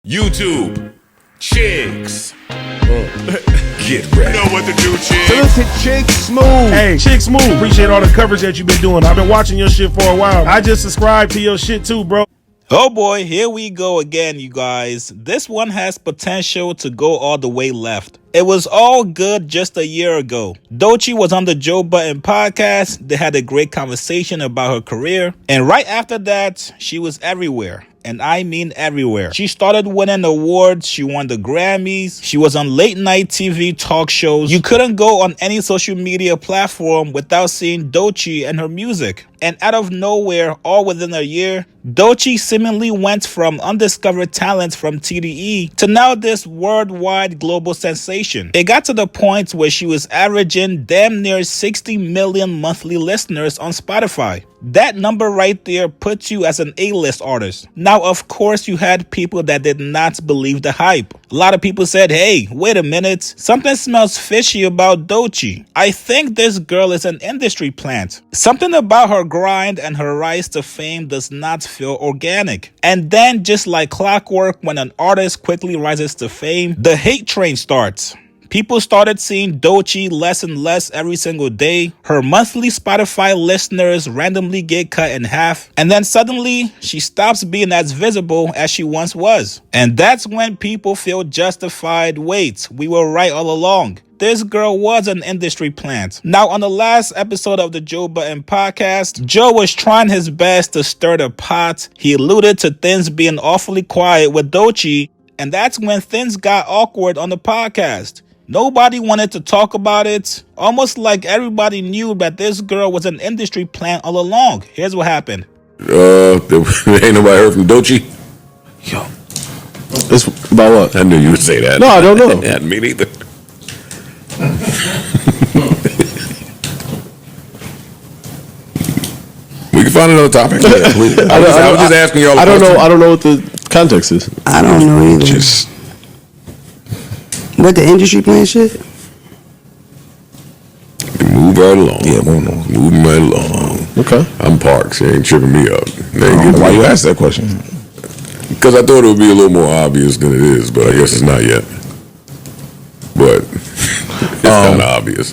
YouTube, chicks. Get ready. You know what to do, chicks. Look at Chick Smooth. Hey, Chick Smooth. Appreciate all the coverage that you've been doing. I've been watching your shit for a while. I just subscribed to your shit too, bro. Oh boy, here we go again, you guys. This one has potential to go all the way left. It was all good just a year ago. Doechii was on the Joe Budden podcast. They had a great conversation about her career. And right after that, she was everywhere. And I mean everywhere. She started winning awards. She won the Grammys. She was on late night TV talk shows. You couldn't go on any social media platform without seeing Doechii and her music. And out of nowhere, all within a year, Doechii seemingly went from undiscovered talent from TDE to now this worldwide global sensation. It got to the point where she was averaging damn near 60 million monthly listeners on Spotify. That number right there puts you as an A-list artist. Now, of course, you had people that did not believe the hype. A lot of people said, hey, wait a minute, something smells fishy about Doechii. I think this girl is an industry plant. Something about her grind and her rise to fame does not feel organic. And then, just like clockwork, when an artist quickly rises to fame, the hate train starts. People started seeing Doechii less and less every single day. Her monthly Spotify listeners randomly get cut in half. And then suddenly, she stops being as visible as she once was. And that's when people feel justified. Wait, we were right all along. This girl was an industry plant. Now, on the last episode of the Joe Budden podcast, Joe was trying his best to stir the pot. He alluded to things being awfully quiet with Doechii. And that's when things got awkward on the podcast. Nobody wanted to talk about it, almost like everybody knew that this girl was an industry plant all along. Here's what happened. Ain't nobody heard from Doechii? Yo. It's about what? I knew you would say that. No, I don't know. Yeah, me neither. We can find another topic. Yeah, I was just asking y'all. I don't know what the context is. I don't know either. Just What, the industry plan shit? move right along. Yeah, move on. Moving right along. Okay. I'm Parks. They ain't tripping me up. Why you asked that question? Because I thought it would be a little more obvious than it is, but I guess it's not yet. But it's kind of obvious.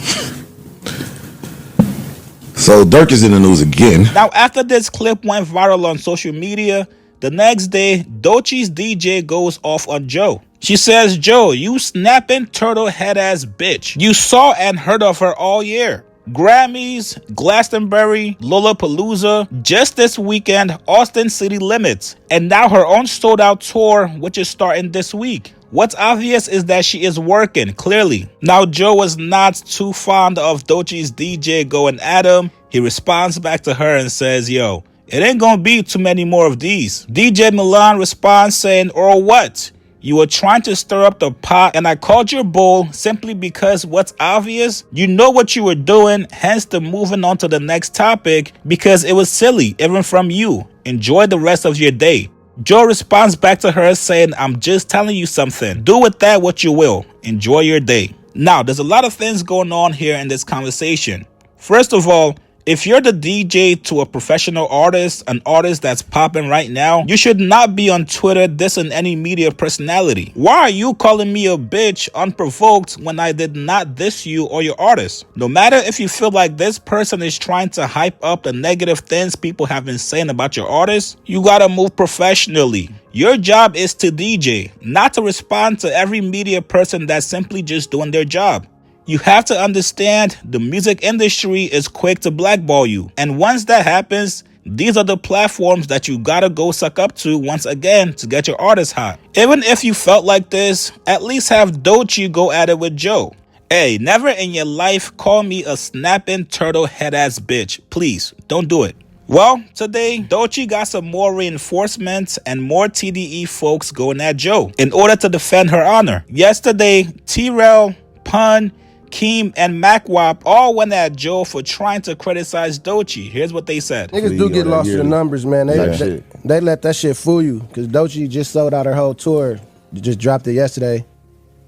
So Dirk is in the news again. Now, after this clip went viral on social media, the next day, Doechii's DJ goes off on Joe. She says, Joe, you snapping turtle head ass bitch. You saw and heard of her all year. Grammys, Glastonbury, Lollapalooza, just this weekend, Austin City Limits, and now her own sold out tour, which is starting this week. What's obvious is that she is working, clearly. Now, Joe was not too fond of Doechii's DJ going at him. He responds back to her and says, yo, it ain't gonna be too many more of these. DJ Milan responds saying, or what? You were trying to stir up the pot and I called your bull simply because what's obvious, you know what you were doing, hence the moving on to the next topic because it was silly, even from you. Enjoy the rest of your day. Joe responds back to her saying, I'm just telling you something. Do with that what you will. Enjoy your day. Now, there's a lot of things going on here in this conversation. First of all, if you're the DJ to a professional artist, an artist that's popping right now, you should not be on Twitter dissing any media personality. Why are you calling me a bitch unprovoked when I did not diss you or your artist? No matter if you feel like this person is trying to hype up the negative things people have been saying about your artist, you gotta move professionally. Your job is to DJ, not to respond to every media person that's simply just doing their job. You have to understand the music industry is quick to blackball you. And once that happens, these are the platforms that you gotta go suck up to once again to get your artist hot. Even if you felt like this, at least have Doechii go at it with Joe. Hey, never in your life call me a snapping turtle head ass bitch. Please, don't do it. Well, today, Doechii got some more reinforcements and more TDE folks going at Joe in order to defend her honor. Yesterday, T-Rel, Pun, Keem, and Macwap all went at Joe for trying to criticize Doechii. Here's what they said. Niggas do get lost in the numbers, man. They let that shit fool you. Because Doechii just sold out her whole tour. Just dropped it yesterday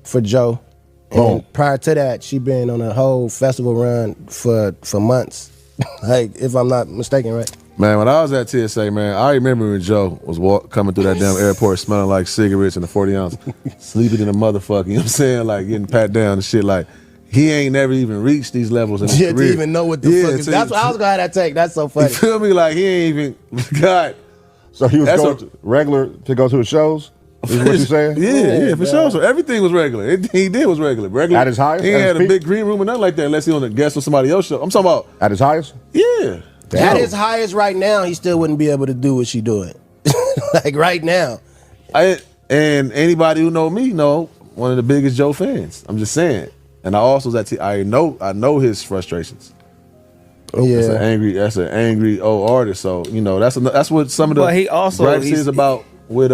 for Joe. And prior to that, she been on a whole festival run for months. Like, if I'm not mistaken, right? Man, when I was at TSA, man, I remember when Joe was coming through that damn airport smelling like cigarettes in a 40 ounce, sleeping in a motherfucker, you know what I'm saying? Like getting pat down and shit. Like, he ain't never even reached these levels in his career. To even know what the fuck is. That's what I was going to take. That's so funny. You feel me? Like, he ain't even, God. So he was going regular to go to the shows? Is what you saying? Yeah, for sure. So everything was regular. Everything he did was regular. At his highest? He ain't had a big green room or nothing like that unless he on a guest or somebody else's show. I'm talking about. At his highest? Yeah. At his highest right now, he still wouldn't be able to do what she doing. Like right now. And anybody who know me know one of the biggest Joe fans. I'm just saying. And I also was at I know his frustrations. Yeah. That's an angry old artist. So, you know, that's what some of the he also gripes is about with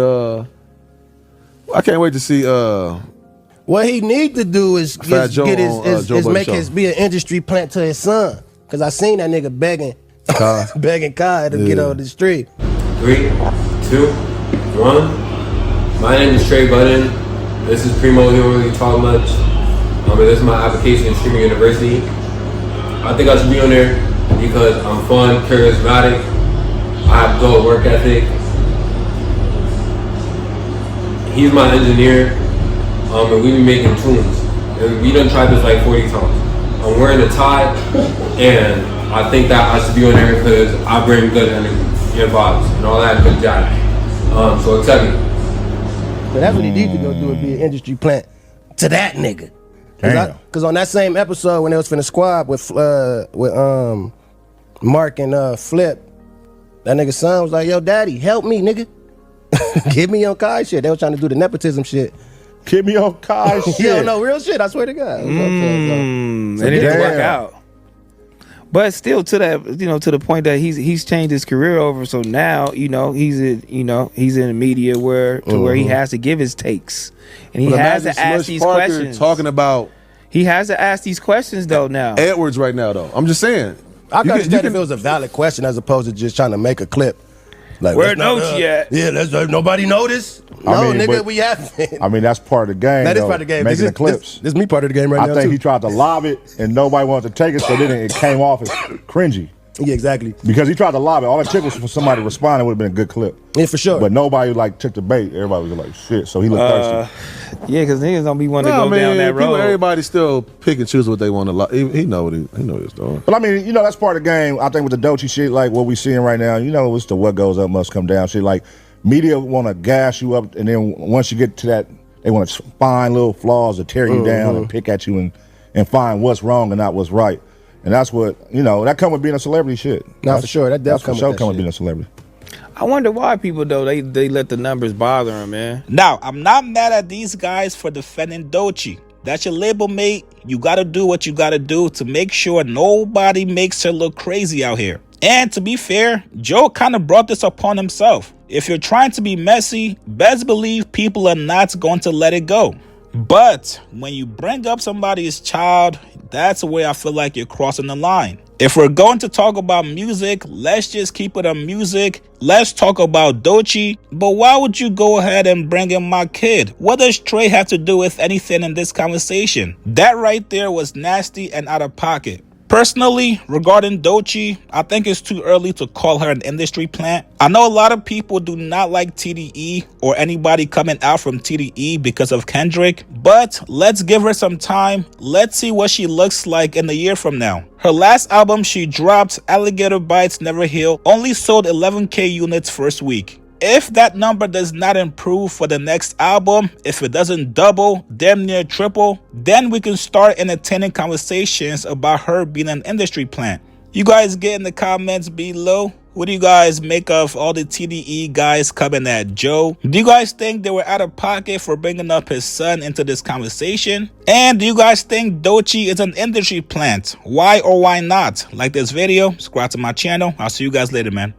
I can't wait to see what he need to do is be an industry plant to his son. Cause I seen that nigga begging Kai to get on the street. 3, 2, 1. My name is Trey Budden. This is Primo. He don't really talk much. This is my application in Streaming University. I think I should be on there because I'm fun, charismatic. I have good work ethic. He's my engineer, and we be making tunes. And we done tried this like 40 times. I'm wearing a tie, and I think that I should be on there because I bring good energy and vibes and all that good jazz. So accept me. But that's what he need to go do, is be an industry plant to that nigga. Cause on that same episode when they was finna squab with Mark and Flip, that nigga's son was like, "Yo, daddy, help me, nigga. Get me on Kai shit." They was trying to do the nepotism shit. Get me on Kai shit. Yo, no, real shit, I swear to God. And it didn't work out. But still, to that, to the point that he's changed his career over. So now, he's in the media where he has to give his takes, and he has to ask these questions. Talking about, he has to ask these questions though. Now Edwards, right now though, I'm just saying. I can understand if it was a valid question as opposed to just trying to make a clip. Like, where Doechii at? Yeah, nobody noticed. We haven't. I mean, that's part of the game. That is part of the game. Making the clips. This is me part of the game right now. I think he tried to lob it and nobody wanted to take it, so then it came off as cringy. Yeah, exactly. Because he tried to lob it. All it took was for somebody to respond. It would have been a good clip. Yeah, for sure. But nobody took the bait. Everybody was like, shit. So he looked thirsty. Yeah, because niggas don't be wanting to go down that road. Everybody still pick and choose what they want to. He know what he's doing. But I mean, that's part of the game. I think with the Doechii shit, like what we seeing right now, it's the what goes up must come down shit. Like media want to gas you up, and then once you get to that, they want to find little flaws to tear you down and pick at you and find what's wrong and not what's right. And that's what that come with being a celebrity shit. No, for sure. That's for sure come with being a celebrity. I wonder why people though they let the numbers bother them, man. Now, I'm not mad at these guys for defending Doechii. That's your label mate. You gotta do what you gotta do to make sure nobody makes her look crazy out here. And to be fair, Joe kind of brought this upon himself. If you're trying to be messy, best believe people are not going to let it go. But when you bring up somebody's child, that's where I feel like you're crossing the line. If we're going to talk about music, let's just keep it on music. Let's talk about Doechii. But why would you go ahead and bring in my kid? What does Trey have to do with anything in this conversation? That right there was nasty and out of pocket. Personally, regarding Doechii, I think it's too early to call her an industry plant. I know a lot of people do not like TDE or anybody coming out from TDE because of Kendrick, but let's give her some time. Let's see what she looks like in a year from now. Her last album she dropped, Alligator Bites Never Heal, only sold 11K units first week. If that number does not improve for the next album, if it doesn't double, damn near triple, then we can start entertaining conversations about her being an industry plant. You guys get in the comments below. What do you guys make of all the TDE guys coming at Joe? Do you guys think they were out of pocket for bringing up his son into this conversation? And do you guys think Doechii is an industry plant? Why or why not? Like this video, subscribe to my channel. I'll see you guys later, man.